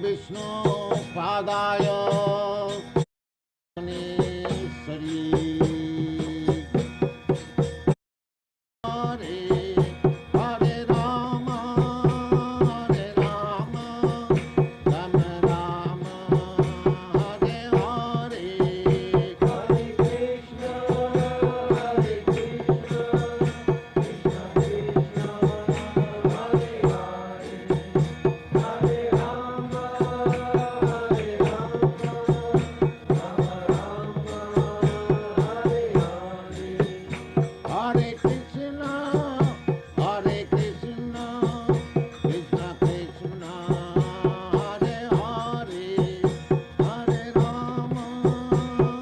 Vishnu Padaya Sari Hare Hare Rama Hare Rama Rama Rama Hare Hare Hare Krishna Hare Krishna Krishna Krishna Hare Hare Hare Rama Hare Rama Hare Krishna, Hare Krishna, Krishna Krishna, Hare Hare, Hare Rama,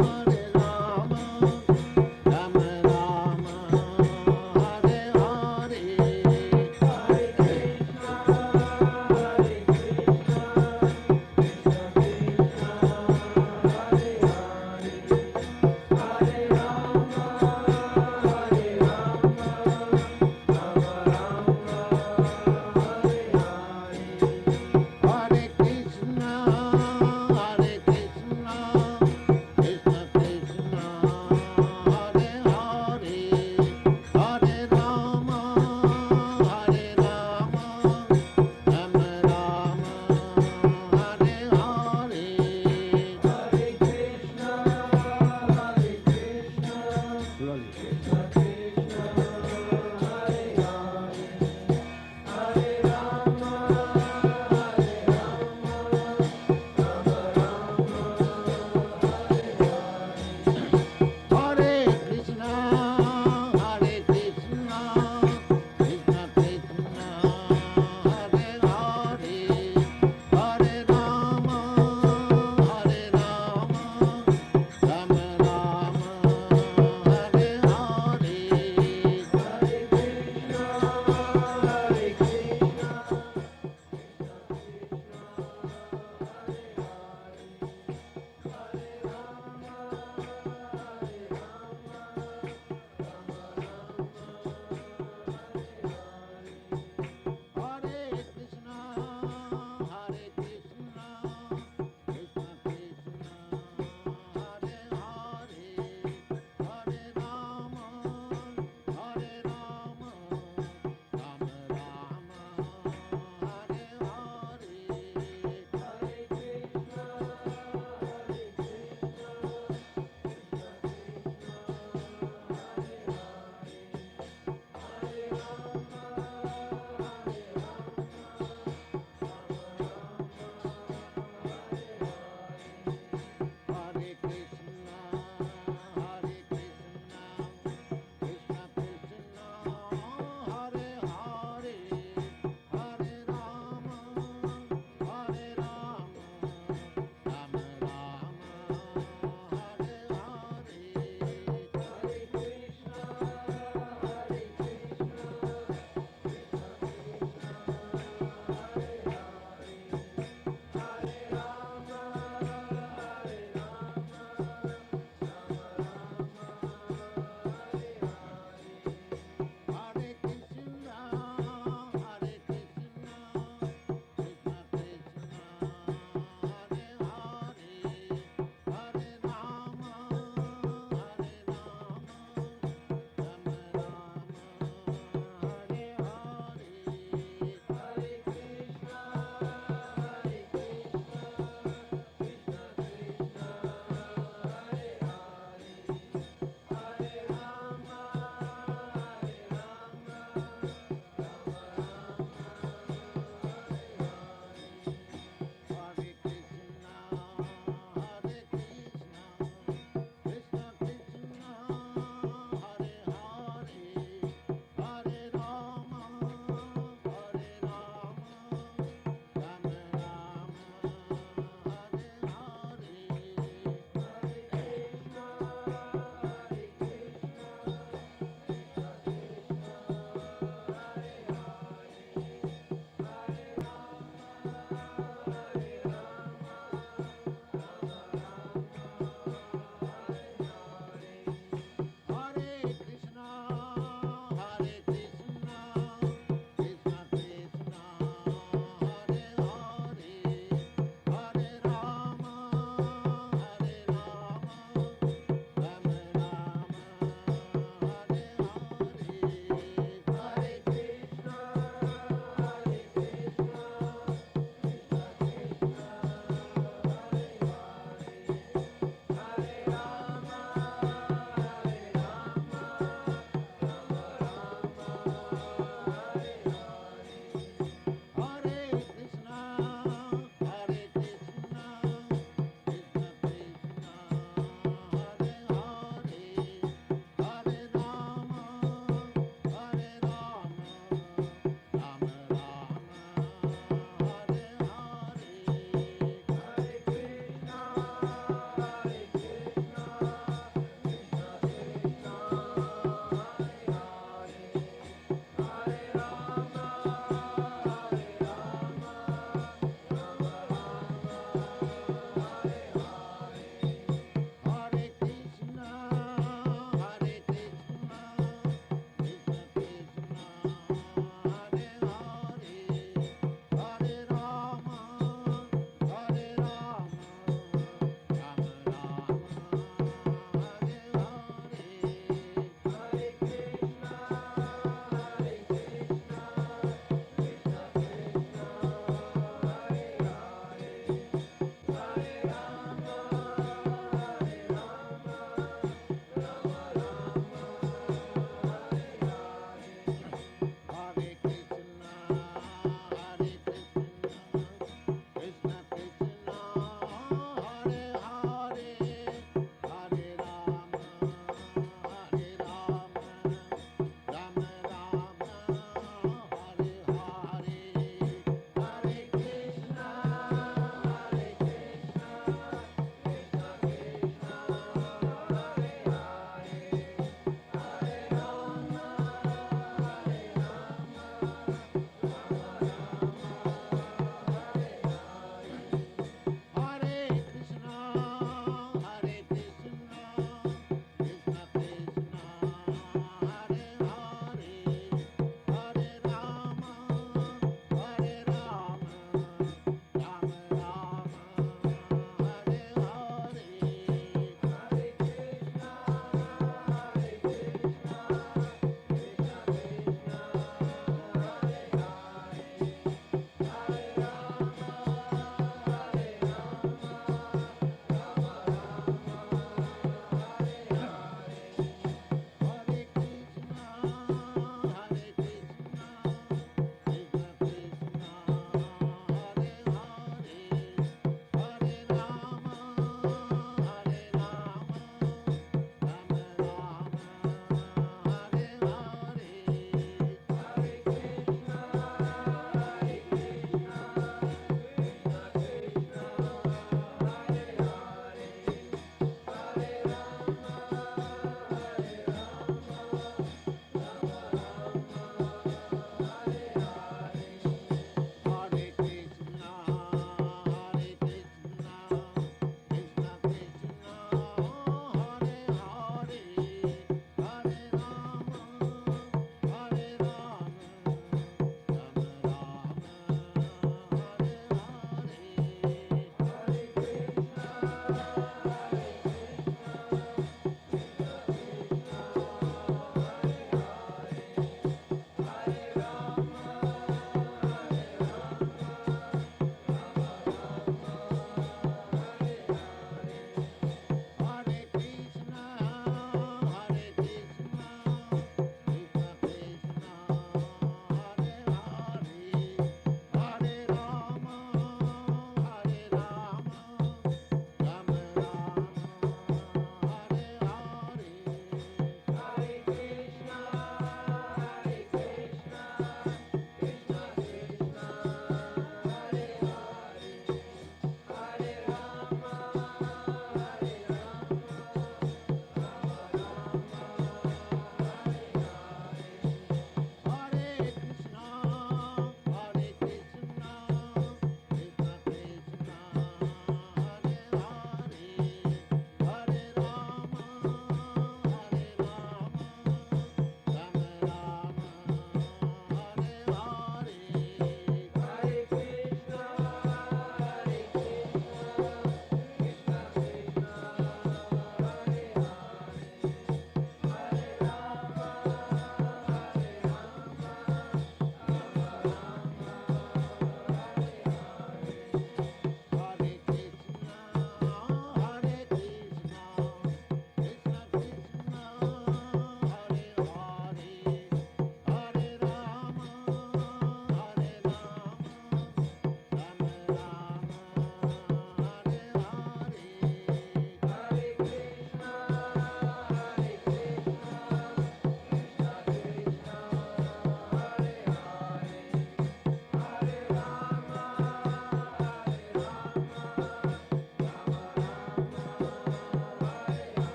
Hare Rama, Rama Rama, Hare Hare, Hare Krishna, Hare Krishna,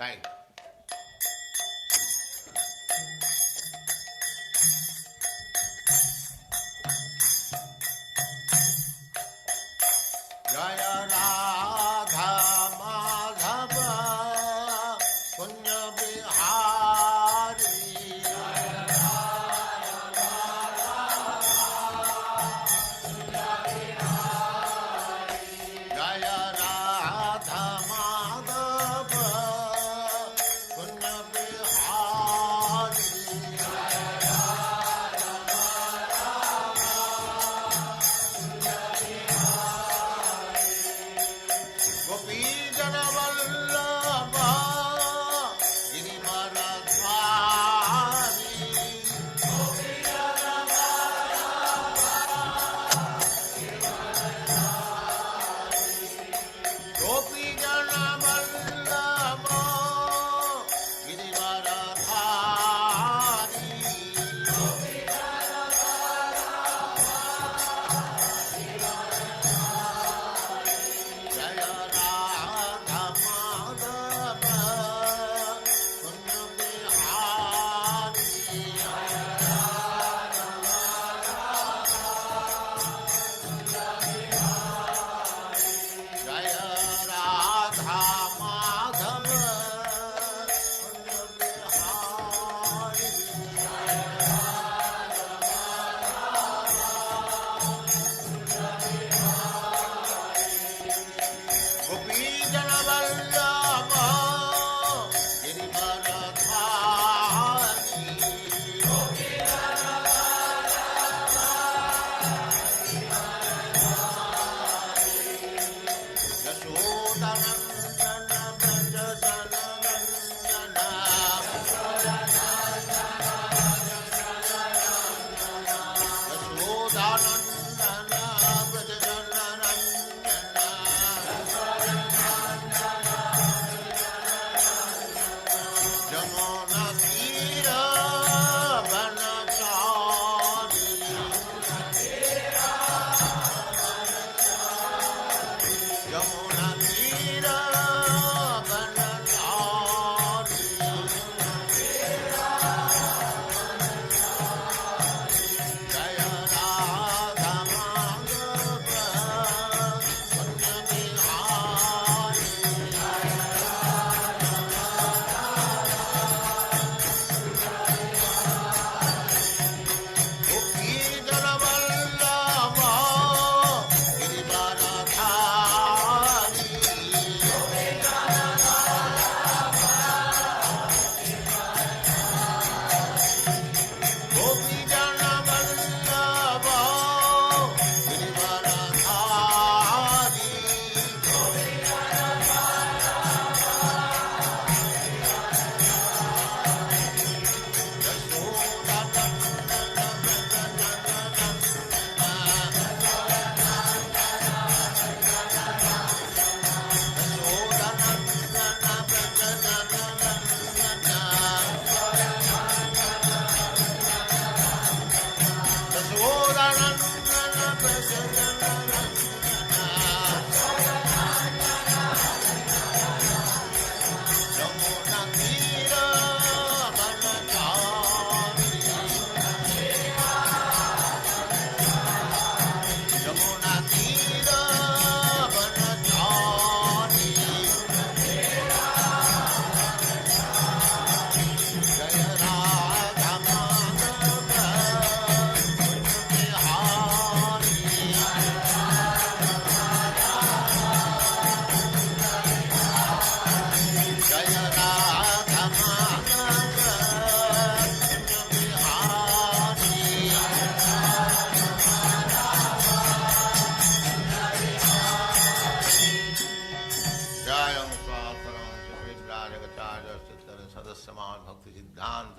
Sai. Jaya Radha Madhava Punya Bihari. Jaya Radha Madhava Punya Bihari. Gopi Jana Vallabha Girivaradhari. Gopi Jana Vallabha Girivaradhari. Jaya Radha Madhava Punya Bihari. Jaya Radha Madhava Punya Bihari. Gopi Jana Vallabha Girivaradhari. Yashodanandana Brajajanandana. Yashodanandana Brajajanandana. Jamuna Tira Vanachari. Jamuna Tira Vanachari. Jaya Radha Madhava Punya Bihari. Gopi Jana Vallabha Girivaradhari. Gopi Jana Vallabha Girivaradhari.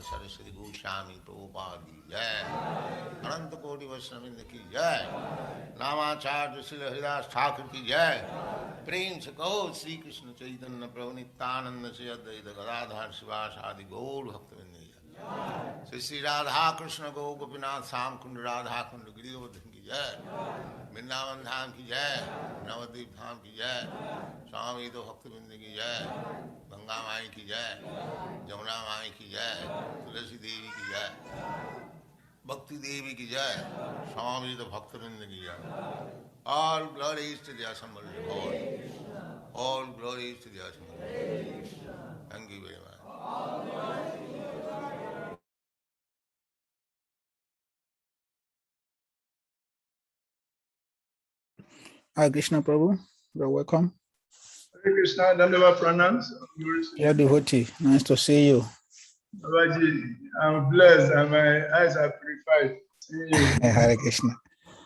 Saraswati Goswami Prabhupada की जय, अनंत कोटि वैष्णववृंद की जय, नामाचार्य श्री हरिदास ठाकुर की जय। प्रेम से कहो श्री कृष्ण चैतन्य प्रभु नित्यानंद से अद्वैत गदाधर शिवास आदि गौर भक्तवृंद की जय। श्री श्री राधा कृष्ण गो गोपीनाथ श्याम कुंड राधा कुंड गिरिवर्धन की जय, वृंदावन धाम की जय, नवद्वीप धाम की जय, स्वामी तो भक्तवृंद की जय, गंगा माई की जय, जमुना माई की जय, तुलसी देवी की जय, भक्ति देवी की जय, स्वामी तो भक्तवृंद की जय. All glories to the assembled Lord. All glories to the assembled Lord. Thank you very much. Hi, Krishna Prabhu. You're welcome. Hare Krishna, Dandava Pranams. Yeah, devotee. Nice to see you. Babaji, I'm blessed and my eyes are purified. Seeing you. Hare Krishna.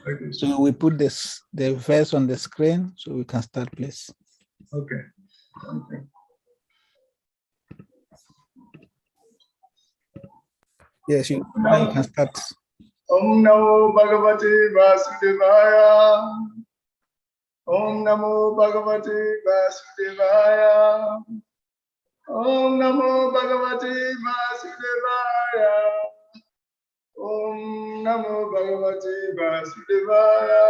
Hare Krishna. So we put the verse on the screen so we can start, please. Okay. Thank you. Yes, now you can start. Om Namo Bhagavate Vasudevaya. Om Namo Bhagavate Vasudevaya. Om Namo Bhagavate Vasudevaya. Om Namo Bhagavate Vasudevaya.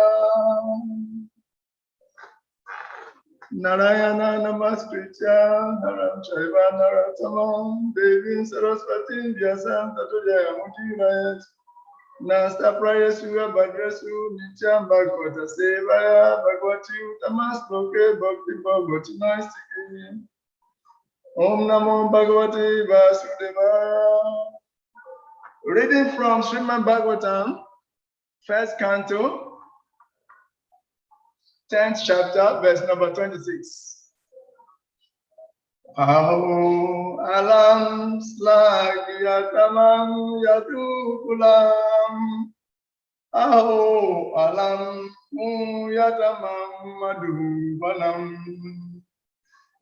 Narayana Namaskritya Naram Chaiva Narottamam Devim Saraswati Vyasam Tato Jayamudinayat Nasta Prayasu Bhadrasu Nityam Bhagavata Sevaya Bhagavati Uttamastoke Bhakti Bhagavati Naistiki. Om Namo Bhagavate Vasudevaya. Reading from Srimad Bhagavatam, first canto, 10th chapter, verse number 26. Aho alam slagyatamam yadukulam. Aho alam yatamam madhuvanam.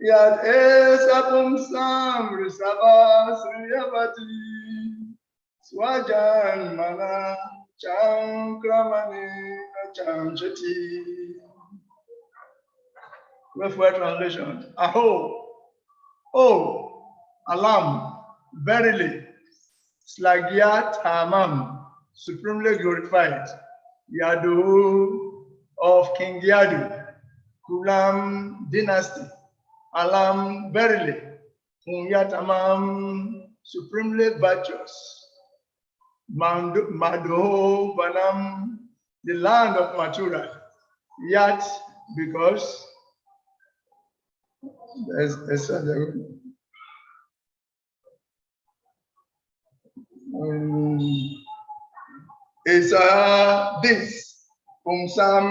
Yad esapum sam risabha sriyavati. Swajan mana chankramani chanchati. Referred translation. Aho, oh, alam, verily, slagyat hamam, supremely glorified, Yadu of King Yadu, Kulam dynasty, alam, verily, Kunyatamam, supremely virtuous, Madho Vanam, the land of Mathura, Yat, because is this Pumsam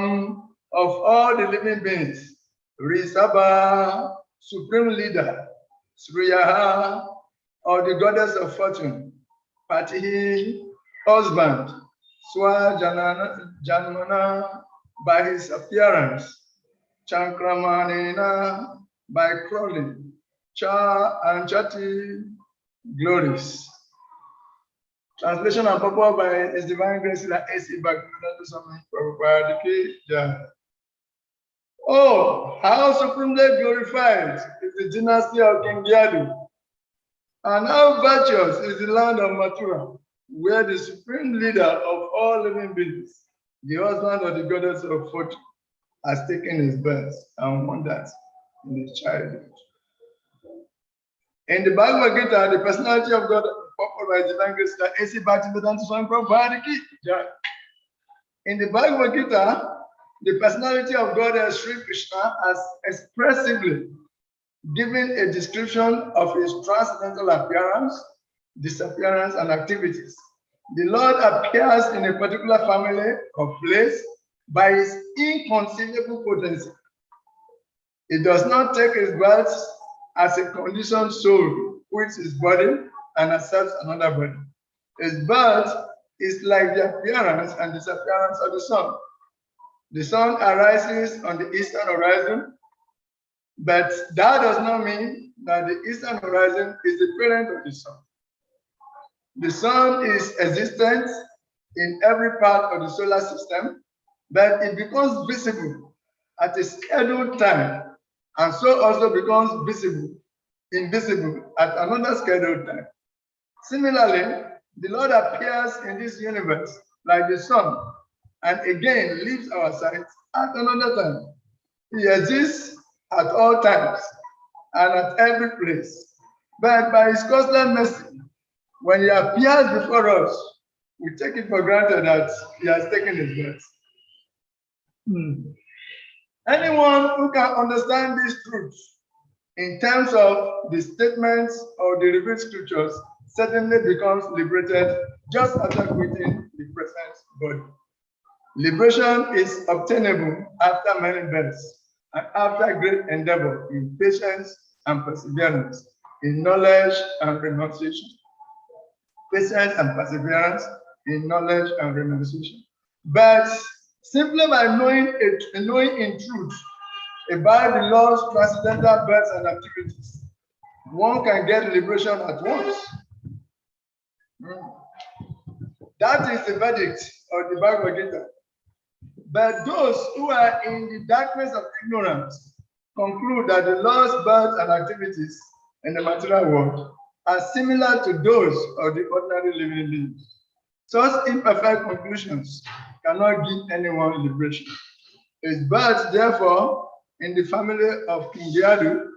of all the living beings, Risabha, supreme leader, Sriya, or the goddess of fortune, Patihi, husband, Swa Janmana, by his appearance, Chankramanena, by crawling, Cha and Chati, glories. Translation and purport by His Divine Grace like A.C. Bhaktivinoda Swami Prabhupada. Oh, how supremely glorified is the dynasty of King Yadu, and how virtuous is the land of Mathura, where the supreme leader of all living beings, the husband of the goddess of fortune, has taken his birth and wonders in his childhood. In the Bhagavad Gita, the personality of God, purport by Divine Grace, like A.C. Bhaktivinoda Swami Prabhupada. In the Bhagavad Gita, the personality of God as Sri Krishna has expressively given a description of his transcendental appearance, disappearance, and activities. The Lord appears in a particular family or place by his inconceivable potency. He does not take his birth as a conditioned soul who eats his body and accepts another body. His birth is like the appearance and disappearance of the sun. The sun arises on the eastern horizon, but that does not mean that the eastern horizon is the parent of the sun. The sun is existent in every part of the solar system, but it becomes visible at a scheduled time, and so also becomes invisible at another scheduled time. Similarly, the Lord appears in this universe like the sun and again leaves our sight at another time. He exists at all times and at every place. But by his constant mercy, when he appears before us, we take it for granted that he has taken his birth. Anyone who can understand these truths in terms of the statements of the revealed scriptures certainly becomes liberated just after quitting the present body. Liberation is obtainable after many births and after great endeavor in patience and perseverance, in knowledge and renunciation. Patience and perseverance in knowledge and renunciation. But simply by knowing in truth about the Lord's transcendental births and activities, one can get liberation at once. That is the verdict of the Bhagavad Gita. But those who are in the darkness of ignorance conclude that the Lord's births and activities in the material world are similar to those of the ordinary living beings. Such imperfect conclusions cannot give anyone liberation. His birth, therefore, in the family of King Yadu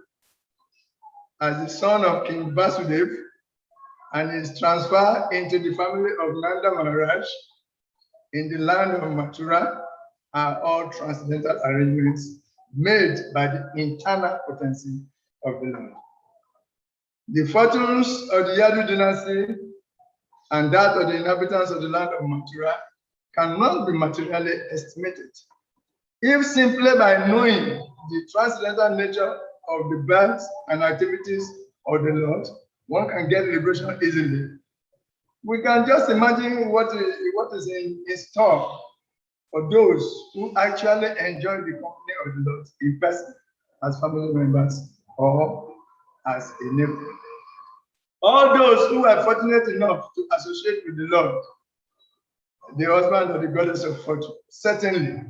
as the son of King Vasudev, and his transfer into the family of Nanda Maharaj in the land of Mathura are all transcendental arrangements made by the internal potency of the Lord. The fortunes of the Yadu dynasty and that of the inhabitants of the land of Mathura cannot be materially estimated. If simply by knowing the transcendental nature of the births and activities of the Lord, one can get liberation easily. We can just imagine what is in store for those who actually enjoy the company of the Lord in person, as family members or as a neighbor. All those who are fortunate enough to associate with the Lord, the husband of the goddess of fortune, certainly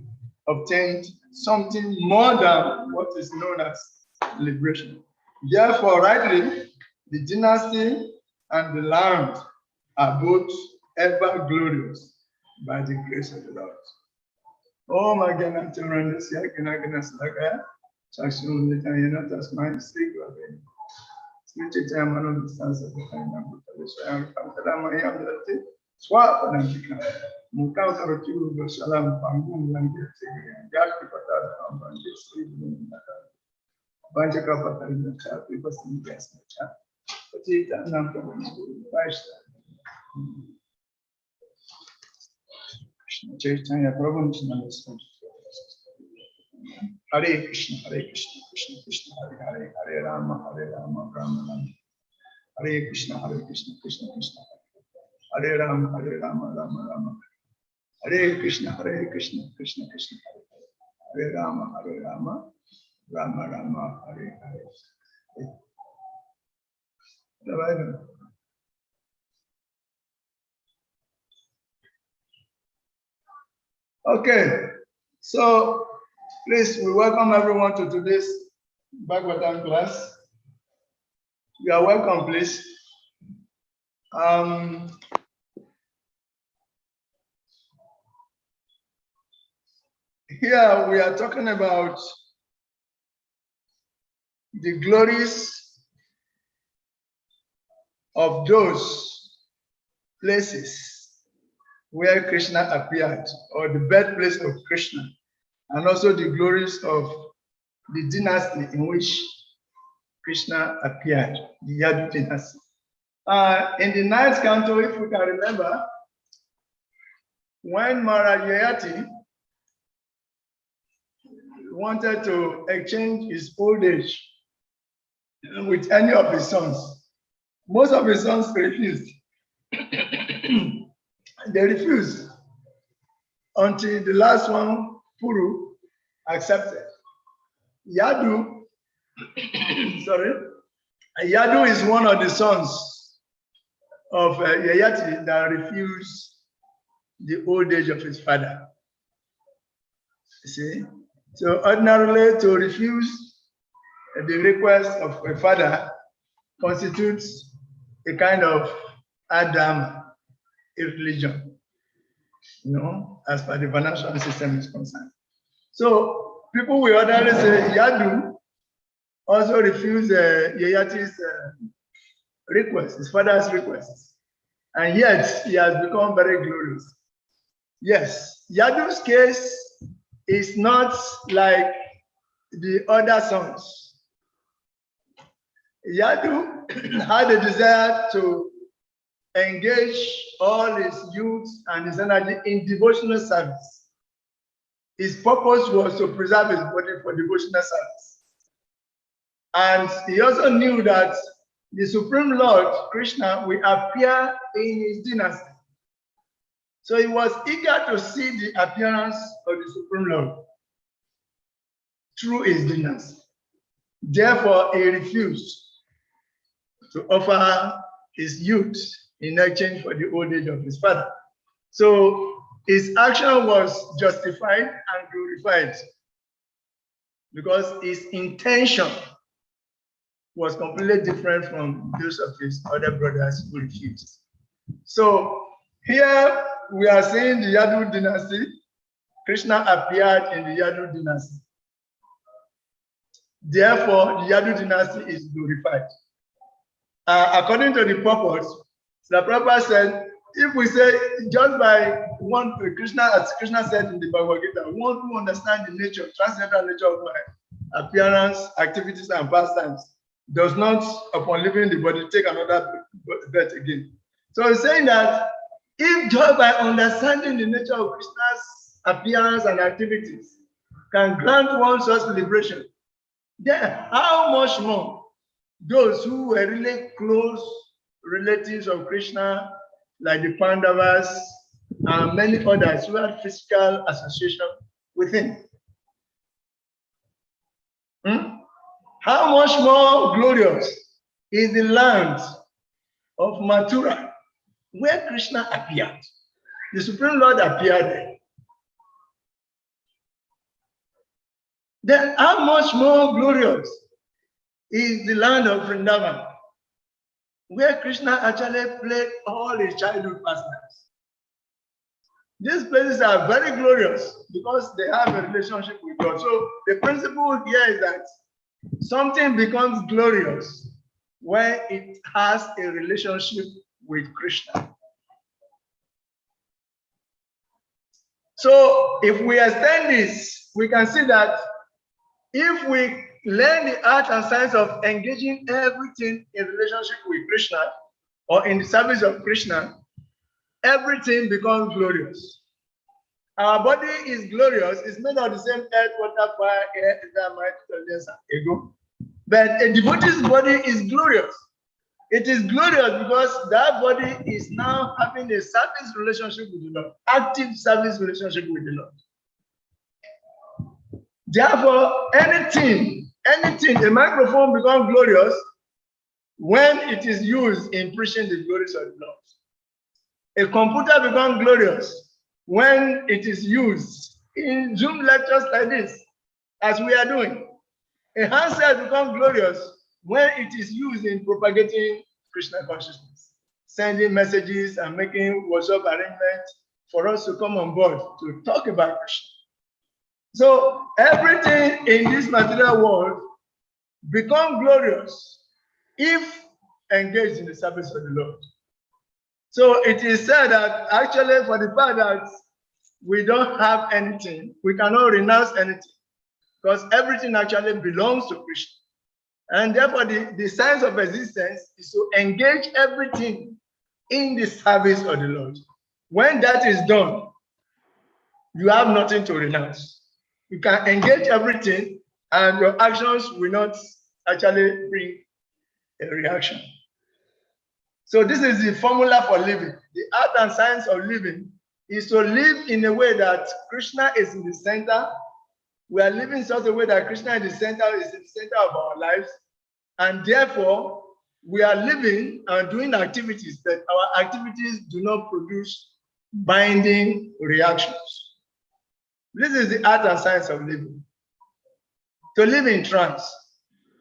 obtained something more than what is known as liberation. Therefore, rightly, the dynasty and the land are both ever glorious by the grace of the Lord. Oh my God, this year, can I get us like that? Saxon, the Italian, that's my sleep. Which time I don't understand the kind of so I'm from I am the swap and I'm Mukau or two Salam Pangum and Yaki Patar and sleep in Banjaka Patar in the chat, people in the chat. But it and I'm from Chaitanya, Prabhu is not understood. Hare Krishna, Krishna Krishna, Hare Hare, Hare Rama, Rama Rama. Hare Krishna, Krishna Krishna, Hare Rama, Rama Rama. Hare Krishna, Krishna Krishna, Hare Rama, Rama Rama, Hare Hare. Okay, so please, we welcome everyone to today's Bhagavatam class. You are welcome, please. Here we are talking about the glories of those places where Krishna appeared, or the birthplace of Krishna, and also the glories of the dynasty in which Krishna appeared, the Yadu dynasty. In the ninth canto, if we can remember, when Maharaj Yayati wanted to exchange his old age with any of his sons, most of his sons refused. They refused until the last one, Puru, accepted. Yadu, Yadu is one of the sons of Yayati that refused the old age of his father. You see? So ordinarily, to refuse the request of a father constitutes a kind of Adam, a religion. as per the financial system is concerned. So people will ordinarily say Yadu also refused Yeyati's request, his father's request. And yet he has become very glorious. Yes, Yadu's case is not like the other sons. Yadu had a desire to engage all his youth and his energy in devotional service. His purpose was to preserve his body for devotional service. And he also knew that the Supreme Lord, Krishna, will appear in his dynasty. So he was eager to see the appearance of the Supreme Lord through his dynasty. Therefore, he refused to offer his youth in exchange for the old age of his father. So his action was justified and glorified because his intention was completely different from those of his other brothers who refused. So here we are seeing the Yadu dynasty. Krishna appeared in the Yadu dynasty. Therefore, the Yadu dynasty is glorified. According to the purpose, the Prabhupada said, if we say just by one Krishna, as Krishna said in the Bhagavad Gita, one who understands the nature, transcendental nature of life, appearance, activities, and pastimes, does not, upon leaving the body, take another birth again. So he's saying that if just by understanding the nature of Krishna's appearance and activities can grant one such liberation, then how much more those who were really close relatives of Krishna, like the Pandavas and many others who had physical association with him? How much more glorious is the land of Mathura, where Krishna appeared? The Supreme Lord appeared there. Then how much more glorious is the land of Vrindavan, where Krishna actually played all his childhood pastimes? These places are very glorious because they have a relationship with God. So the principle here is that something becomes glorious when it has a relationship with Krishna. So if we extend this, we can see that if we learn the art and science of engaging everything in relationship with Krishna or in the service of Krishna, everything becomes glorious. Our body is glorious. It's made of the same earth, water, fire, air, ego. But a devotee's body is glorious. It is glorious because that body is now having a service relationship with the Lord, active service relationship with the Lord. Therefore, anything, a microphone becomes glorious when it is used in preaching the glories of the Lord. A computer becomes glorious when it is used in Zoom lectures like this, as we are doing. A handset becomes glorious when it is used in propagating Krishna consciousness, sending messages and making WhatsApp arrangements for us to come on board to talk about Krishna. So everything in this material world becomes glorious if engaged in the service of the Lord. So it is said that actually for the fact that we don't have anything, we cannot renounce anything, because everything actually belongs to Krishna. And therefore the science of existence is to engage everything in the service of the Lord. When that is done, you have nothing to renounce. You can engage everything and your actions will not actually bring a reaction. So this is the formula for living. The art and science of living is to live in a way that Krishna is in the center. We are living in such a way that Krishna is the center of our lives. And therefore, we are living and doing activities that our activities do not produce binding reactions. This is the art and science of living. To live in trance,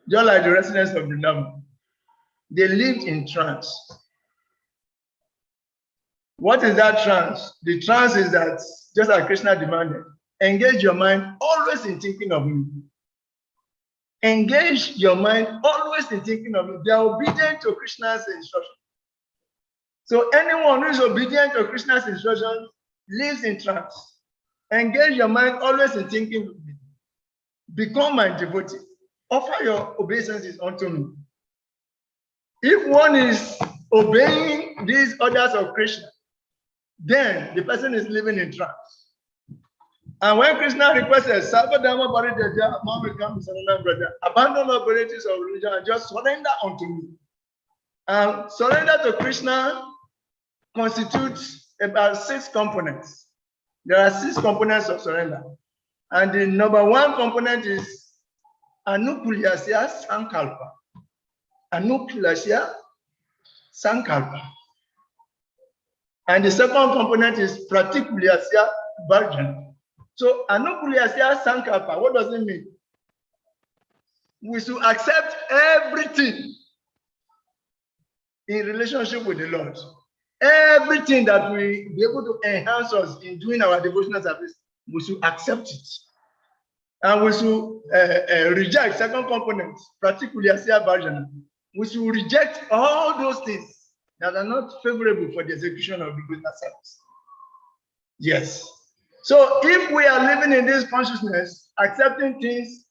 just like the residents of Vrindavan, they lived in trance. What is that trance? The trance is that, just as Krishna demanded, engage your mind always in thinking of me. Engage your mind always in thinking of me. They are obedient to Krishna's instruction. So anyone who is obedient to Krishna's instructions lives in trance. Engage your mind always in thinking of me. Become my devotee. Offer your obeisances unto me. If one is obeying these orders of Krishna, then the person is living in trance. And when Krishna requested, Sabadama Baridaja, Mom will come to brother, abandon all varieties of religion and just surrender unto me. And surrender to Krishna constitutes about 6 components. There are 6 components of surrender. And the number 1 component is Anukulyasya Sankalpa. Anukulyasya Sankalpa. And the second component is Pratikulyasya Bharjana. So Anukulyasya Sankalpa, what does it mean? We should accept everything in relationship with the Lord. Everything that will be able to enhance us in doing our devotional service, we should accept it. And we should reject second component, Pratikulyasya Bharjana. We should reject all those things that are not favorable for the execution of devotional service. Yes. So if we are living in this consciousness, accepting things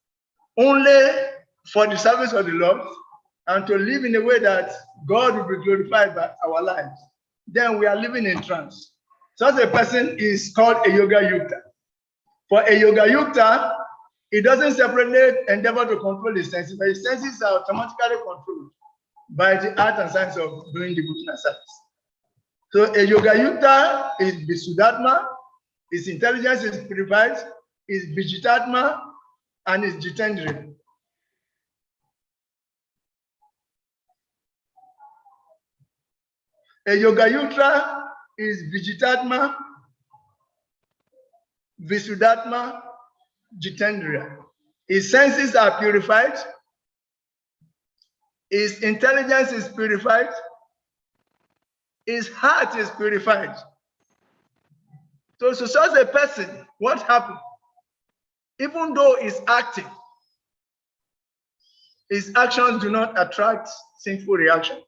only for the service of the Lord, and to live in a way that God will be glorified by our lives, then we are living in trance. Such a person is called a yoga yukta. For a yoga yukta, it doesn't separately endeavor to control the senses, but the senses are automatically controlled by the art and science of doing devotional service. So a yoga yukta is Visuddhatma, his intelligence is purified, is Vijitatma, and is Jitendriya. A yoga yukta is Vijitatma, Visuddhatma, Jitendriya. His senses are purified, his intelligence is purified, his heart is purified. So such a person, what happened? Even though he's acting, his actions do not attract sinful reactions.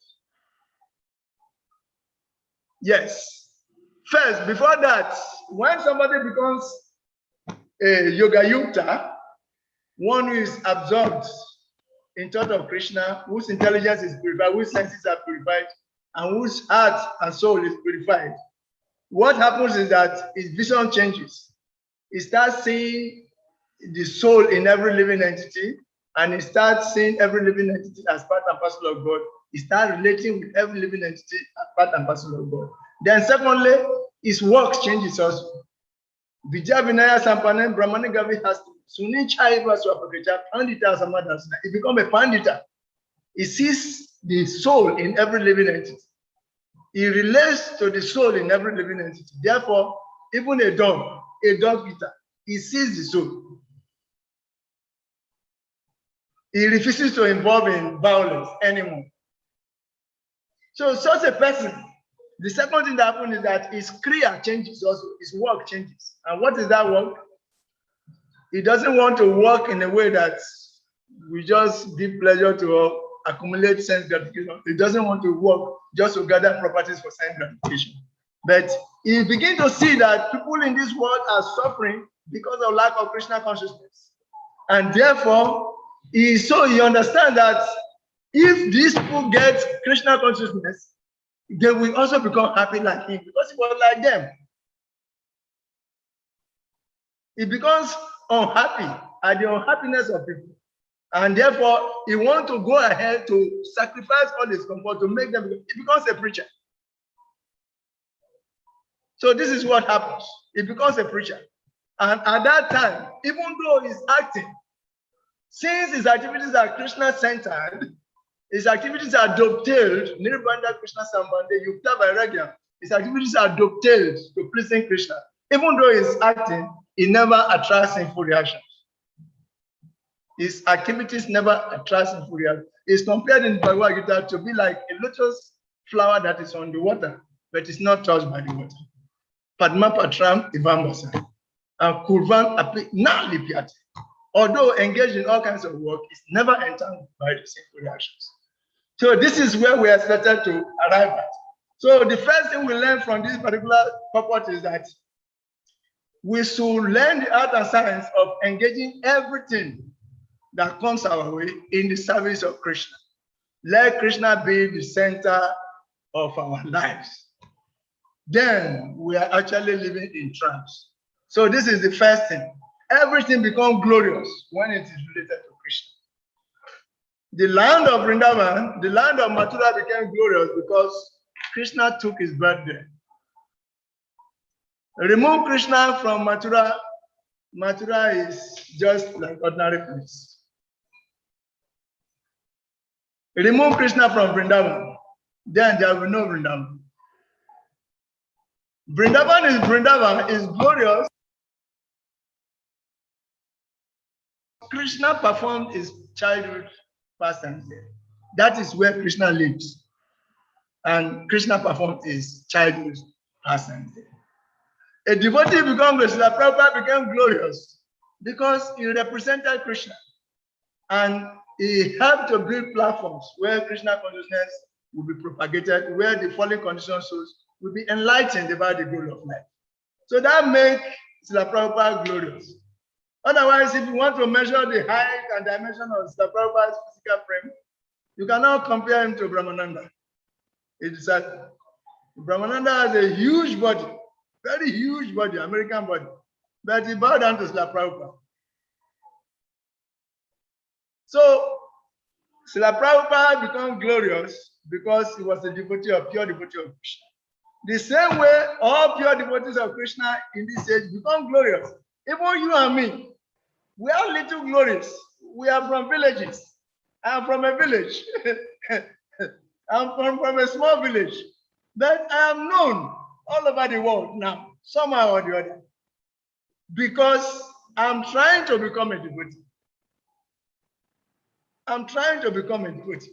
Yes. First, before that, when somebody becomes a yoga yukta, one who is absorbed in thought of Krishna, whose intelligence is purified, whose senses are purified, and whose heart and soul is purified, what happens is that his vision changes. He starts seeing the soul in every living entity, and he starts seeing every living entity as part and parcel of God. He starts relating with every living entity as part and parcel of God. Then secondly, his works changes also. Vijaya Vinaya Sampanan Brahmani Gavi has Suni Chaiva Swapakacha Pandita Samadhasana. He becomes a pandita. He sees the soul in every living entity. He relates to the soul in every living entity. Therefore, even a dog eater, he sees the soul. He refuses to involve in violence anymore. So such a person, the second thing that happens is that his kriya changes also, his work changes. And what is that work? He doesn't want to work in a way that we just give pleasure to accumulate sense gratification. He doesn't want to work just to gather properties for sense gratification. But he begins to see that people in this world are suffering because of lack of Krishna consciousness. And therefore, he understands that if these people get Krishna consciousness, they will also become happy like him, because he was like them. He becomes unhappy at the unhappiness of people. And therefore, he wants to go ahead to sacrifice all his comfort to make them. He becomes a preacher. So this is what happens. He becomes a preacher. And at that time, even though he's acting, since his activities are Krishna-centered, his activities are dovetailed, Nirbanda Krishna Sambandhe, Yukta Vairagya, his activities are dovetailed to pleasing Krishna. Even though he's acting, he never attracts sinful reactions. His activities never attract sinful reactions. He's compared in Bhagavad Gita to be like a lotus flower that is on the water. but it's not touched by the water. Padma Patram Ivambasa and Kurvan Api Nalipiat. Although engaged in all kinds of work, it's never entered by the sinful reactions. So this is where we are expected to arrive at. So the first thing we learn from this particular purport is that we should learn the art and science of engaging everything that comes our way in the service of Krishna. Let Krishna be the center of our lives. Then we are actually living in trance. So this is the first thing. Everything becomes glorious when it is related to Krishna. The land of Vrindavan, the land of Mathura became glorious because Krishna took his birth there. Remove Krishna from Mathura, Mathura is just like ordinary place. Remove Krishna from Vrindavan, then there will be no Vrindavan. Vrindavan is glorious. Krishna performed his childhood pastimes there. That is where Krishna lives. And Krishna performed his childhood pastimes there. A devotee became glorious. Srila Prabhupada became glorious because he represented Krishna. And he helped to build platforms where Krishna consciousness will be propagated, where the fallen conditioned souls will be enlightened about the goal of life. So that makes Srila Prabhupada glorious. Otherwise, if you want to measure the height and dimension of Srila Prabhupada's physical frame, you cannot compare him to Brahmananda. It's that Brahmananda has a huge body, very huge body, American body, but he bowed down to Srila Prabhupada. So Srila Prabhupada became glorious because he was a devotee of pure devotee of Krishna. The same way all pure devotees of Krishna in this age become glorious. Even you and me, we are little glorious. We are from villages. I am from a village. I'm from a small village. But I am known all over the world now, somehow or the other, because I'm trying to become a devotee. I'm trying to become a devotee.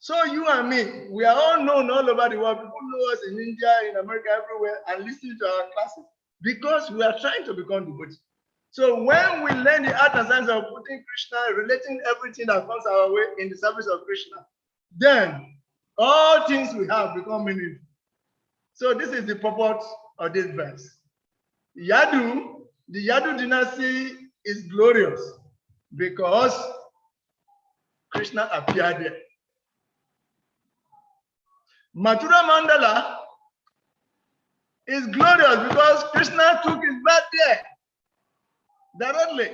So you and me, we are all known all over the world. People know us in India, in America, everywhere, and listen to our classes because we are trying to become devotees. So when we learn the art and science of putting Krishna, relating everything that comes our way in the service of Krishna, then all things we have become meaningful. So this is the purport of this verse. Yadu, the Yadu dynasty is glorious because Krishna appeared there. Mathura Mandala is glorious because Krishna took his birth there directly.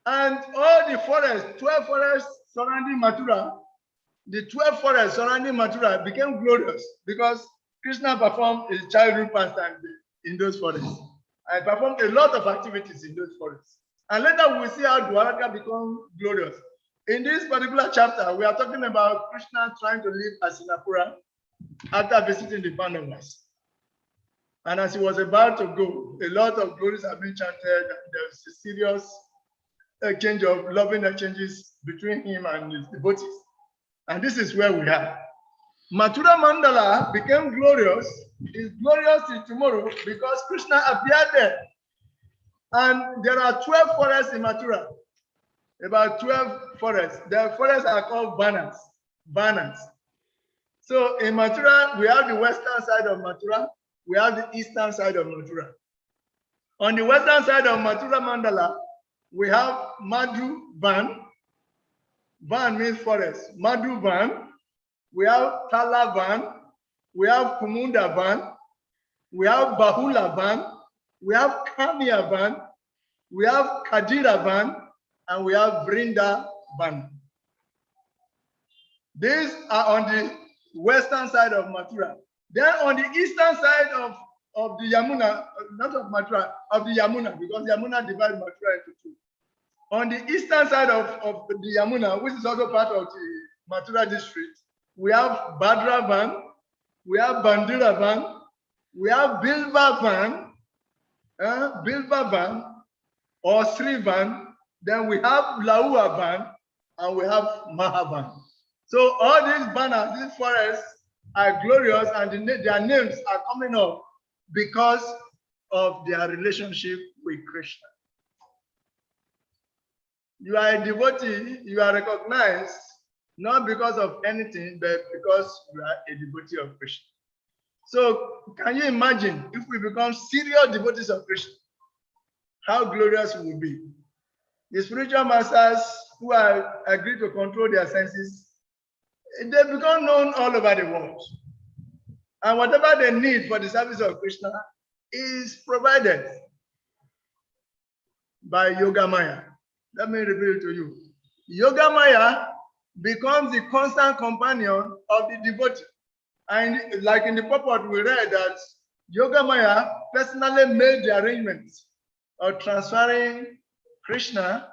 And all the forests, 12 forests surrounding Mathura, the 12 forests surrounding Mathura became glorious because Krishna performed his childhood pastime in those forests. And performed a lot of activities in those forests. And later we will see how Dwaraka becomes glorious. In this particular chapter, we are talking about Krishna trying to live as Sinapura after visiting the Pandavas. And as he was about to go, a lot of glories have been chanted, and there's a serious exchange of loving exchanges between him and his devotees. And this is where we are. Mathura Mandala became glorious, is glorious till tomorrow because Krishna appeared there. And there are 12 forests in Mathura. About 12 forests. The forests are called Vanas. Vanas. So in Mathura, we have the western side of Mathura. We have the eastern side of Mathura. On the western side of Mathura Mandala, we have Madhu Van. Van means forest. Madhu Van. We have Tala Van. We have Kumunda Van. We have Bahula Van. We have Kamya Van. We have Kadira Van. And we have Vrinda Van. These are on the western side of Mathura. Then on the eastern side of the Yamuna, not of Mathura, of the Yamuna, because Yamuna divides Mathura into two. On the eastern side of the Yamuna, which is also part of the Mathura district, we have Badra Van, we have Bandira Van, we have Bilva Van, or Sri Van. Then we have Laua Van and we have Mahavan. So all these banners, these forests are glorious and their names are coming up because of their relationship with Krishna. You are a devotee, you are recognized not because of anything, but because you are a devotee of Krishna. So can you imagine if we become serious devotees of Krishna, how glorious we will be? The spiritual masters who are agreed to control their senses, they become known all over the world. And whatever they need for the service of Krishna is provided by Yoga Maya. Let me reveal it to you. Yoga Maya becomes the constant companion of the devotee. And like in the purport, we read that Yoga Maya personally made the arrangements of transferring Krishna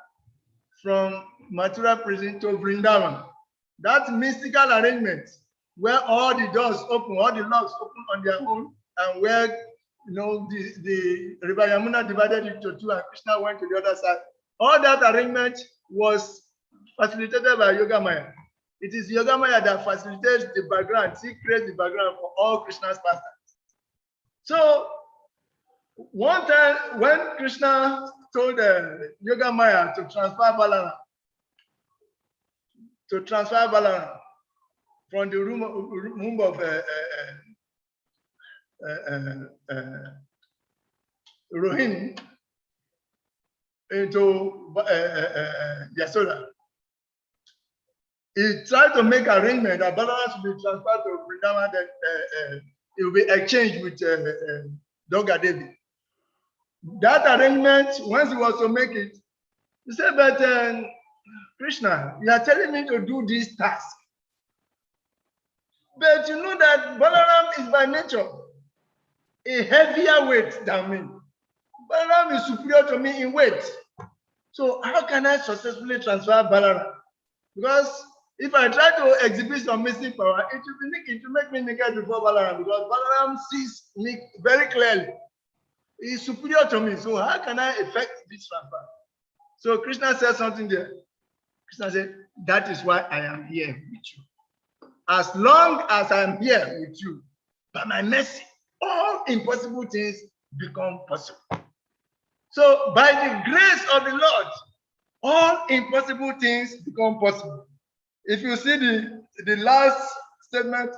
from Mathura prison to Vrindavan. That mystical arrangement where all the doors open, all the locks open on their own, and where the River Yamuna divided into two and Krishna went to the other side. All that arrangement was facilitated by Yoga Maya. It is Yoga Maya that facilitates the background. He creates the background for all Krishna's pastimes. So one time when Krishna told Yoga Maya to transfer Balaram from the room of Rohini into Yasoda, he tried to make arrangement that Balaram should be transferred to Vrindavan, that it will be exchanged with Durga Devi. That arrangement, once he was to make it, he said, but Krishna, you are telling me to do this task. But you know that Balaram is by nature a heavier weight than me. Balaram is superior to me in weight. So how can I successfully transfer Balaram? Because if I try to exhibit some mystic power, it will make me naked before Balaram, because Balaram sees me very clearly. He is superior to me. So how can I effect this transfer? So Krishna said something there. Krishna said, that is why I am here with you. As long as I am here with you, by my mercy, all impossible things become possible. So by the grace of the Lord, all impossible things become possible. If you see the last statement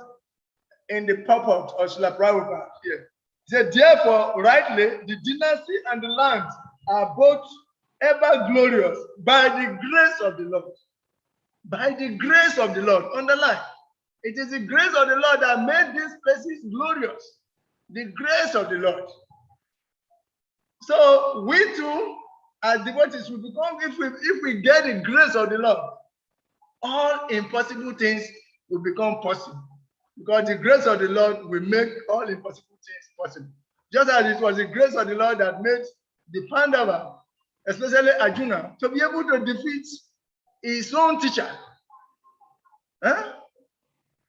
in the purport of Srila Prabhupada here, he said, therefore, rightly, the dynasty and the land are both ever glorious by the grace of the Lord. By the grace of the Lord. Underline. It is the grace of the Lord that made these places glorious. The grace of the Lord. So we too, as devotees, will become, if we get the grace of the Lord, all impossible things will become possible. Because the grace of the Lord will make all impossible things possible. Just as it was the grace of the Lord that made the Pandava, especially Arjuna, to be able to defeat his own teacher. Huh?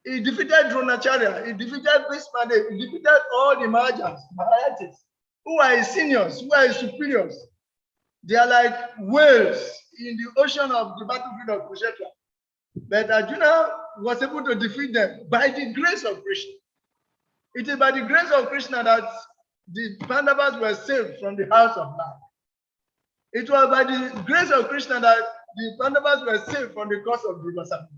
He defeated Dronacharya, he defeated Bhishma, he defeated all the Maharajas, who are his seniors, who are his superiors. They are like whales in the ocean of the battlefield of Kurukshetra. But Arjuna was able to defeat them by the grace of Krishna. It is by the grace of Krishna that the Pandavas were saved from the house of life. It was by the grace of Krishna that the Pandavas were saved from the curse of Durvasana.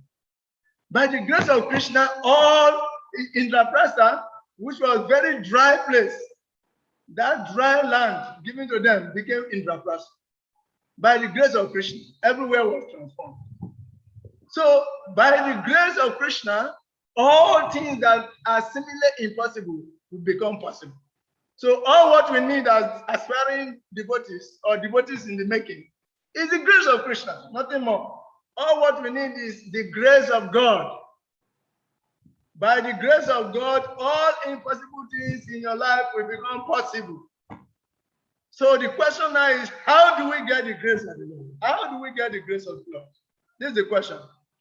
By the grace of Krishna, all Indraprastha, which was a very dry place, that dry land given to them became Indraprastha. By the grace of Krishna, everywhere was transformed. So, by the grace of Krishna, all things that are seemingly impossible will become possible. So, all what we need as aspiring devotees or devotees in the making is the grace of Krishna, nothing more. All what we need is the grace of God. By the grace of God, all impossible things in your life will become possible. So the question now is, how do we get the grace of the Lord? How do we get the grace of the Lord? This is the question.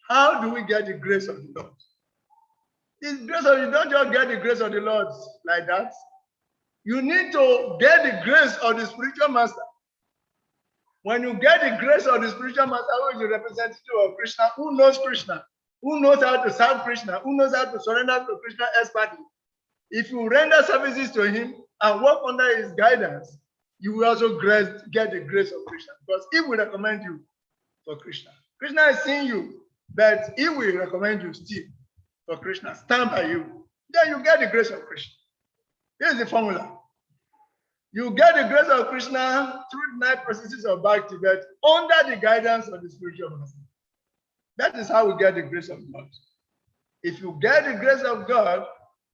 How do we get the grace of the Lord? This grace of, you don't just get the grace of the Lord like that. You need to get the grace of the spiritual master. When you get the grace of the spiritual master, who is the representative of Krishna, who knows Krishna, who knows how to serve Krishna, who knows how to surrender to Krishna expertly, if you render services to him and work under his guidance, you will also get the grace of Krishna, because he will recommend you for Krishna. Krishna is seeing you, but he will recommend you still for Krishna, stand by you. Then you get the grace of Krishna. Here's the formula. You get the grace of Krishna through the 9 processes of Bhakti, but under the guidance of the spiritual master. That is how we get the grace of God. If you get the grace of God,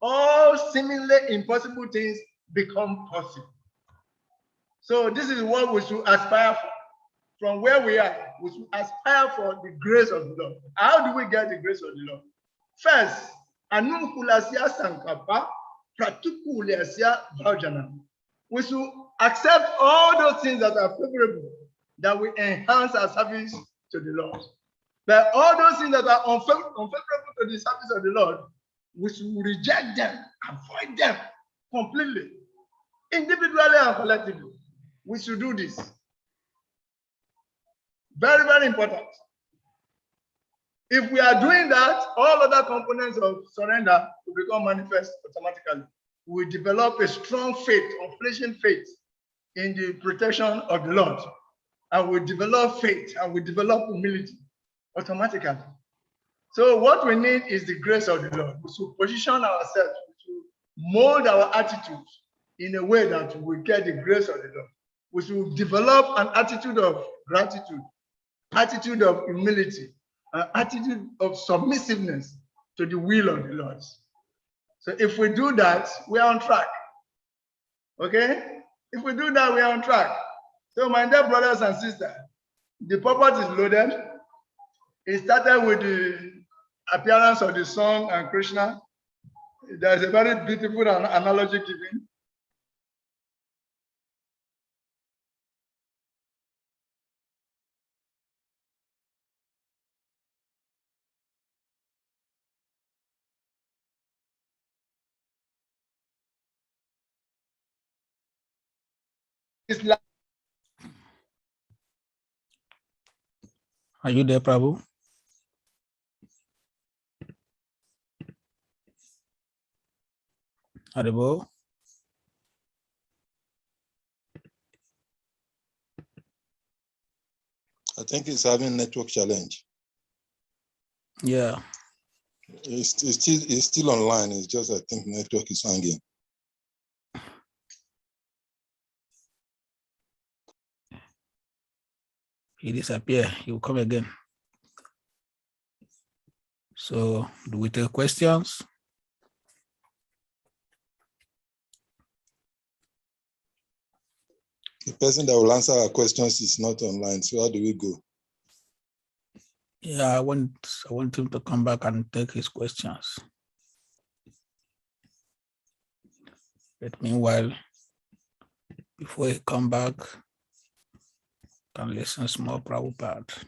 all seemingly impossible things become possible. So this is what we should aspire for. From where we are, we should aspire for the grace of the Lord. How do we get the grace of the Lord? First, anunkulasia sankapa pratukulasia bhajana. We should accept all those things that are favorable, that will enhance our service to the Lord. But all those things that are unfavorable to the service of the Lord, we should reject them, avoid them completely, individually and collectively. We should do this. Very, very important. If we are doing that, all other components of surrender will become manifest automatically. We develop a strong faith, unflinching faith in the protection of the Lord. And we develop faith and we develop humility automatically. So what we need is the grace of the Lord. We should position ourselves, we should mold our attitudes in a way that we get the grace of the Lord. We should develop an attitude of gratitude, attitude of humility, an attitude of submissiveness to the will of the Lord. So if we do that, we are on track. Okay? If we do that, we are on track. So my dear brothers and sisters, the purpose is loaded. It started with the appearance of the sun and Krishna. There's a very beautiful analogy given. Are you there, Prabhu? Haribo? I think he's having network challenge. Yeah. He's still online. It's just I think network is hanging. He disappeared. He will come again. So do we take questions? The person that will answer our questions is not online. So how do we go? Yeah, I want him to come back and take his questions. But meanwhile, before he come back, can listen small Prabhupada.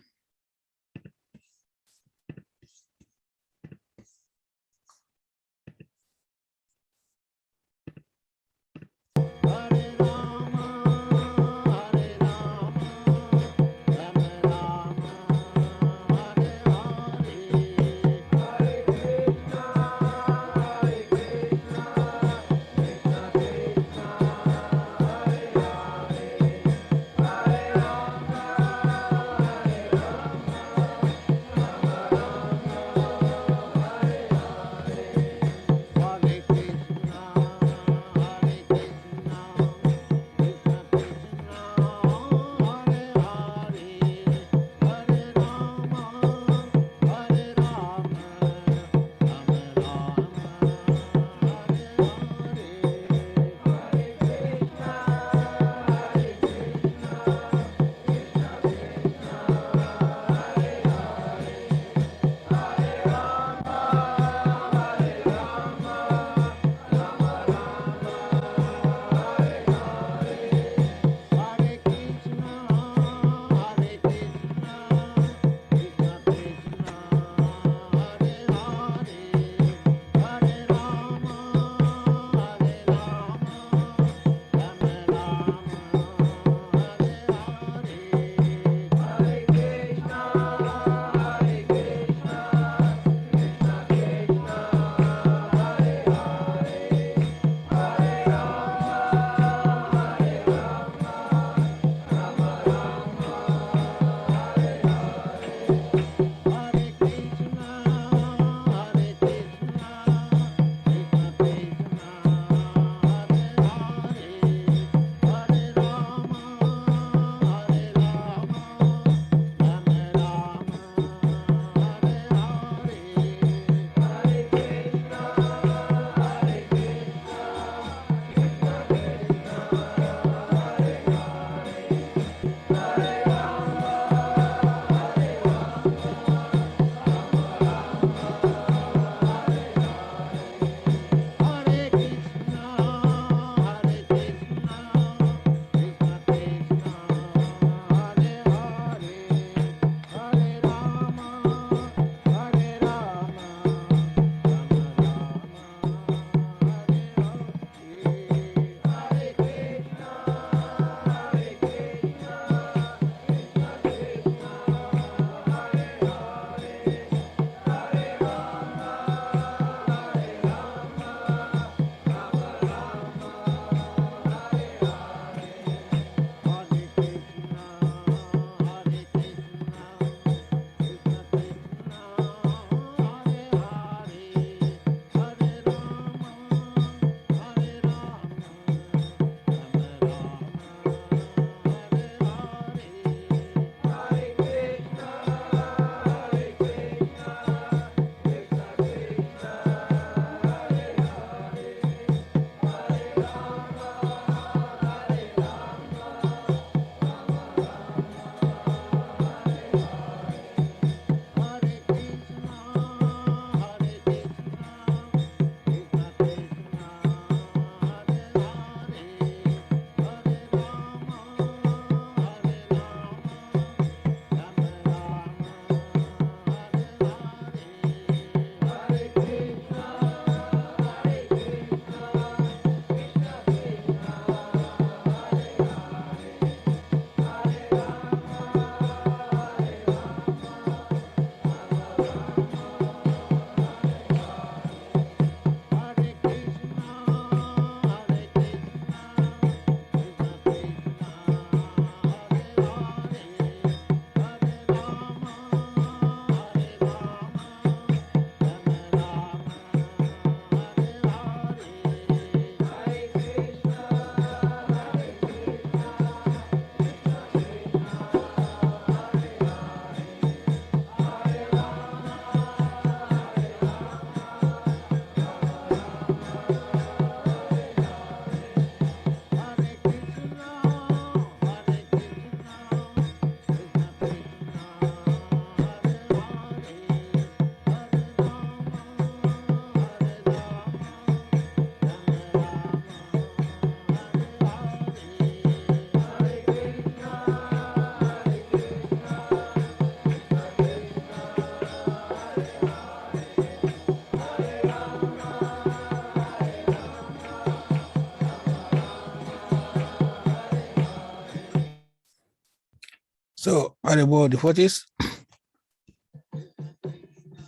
Audible devotees.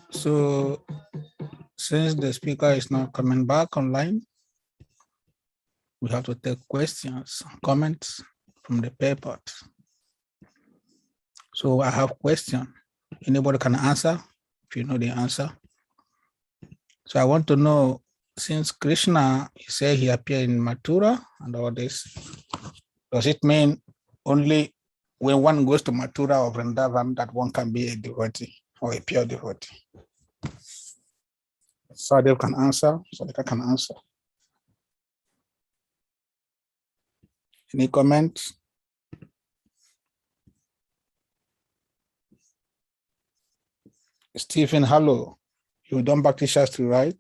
So since the speaker is not coming back online, we have to take questions, comments from the paper. So I have question. Anybody can answer if you know the answer. So I want to know, since Krishna, he said he appeared in Mathura and all this, does it mean only when one goes to Mathura or Vrindavan that one can be a devotee or a pure devotee? So they can answer, so they can answer. Any comments? Stephen, hello. You don't practice Shastri, right?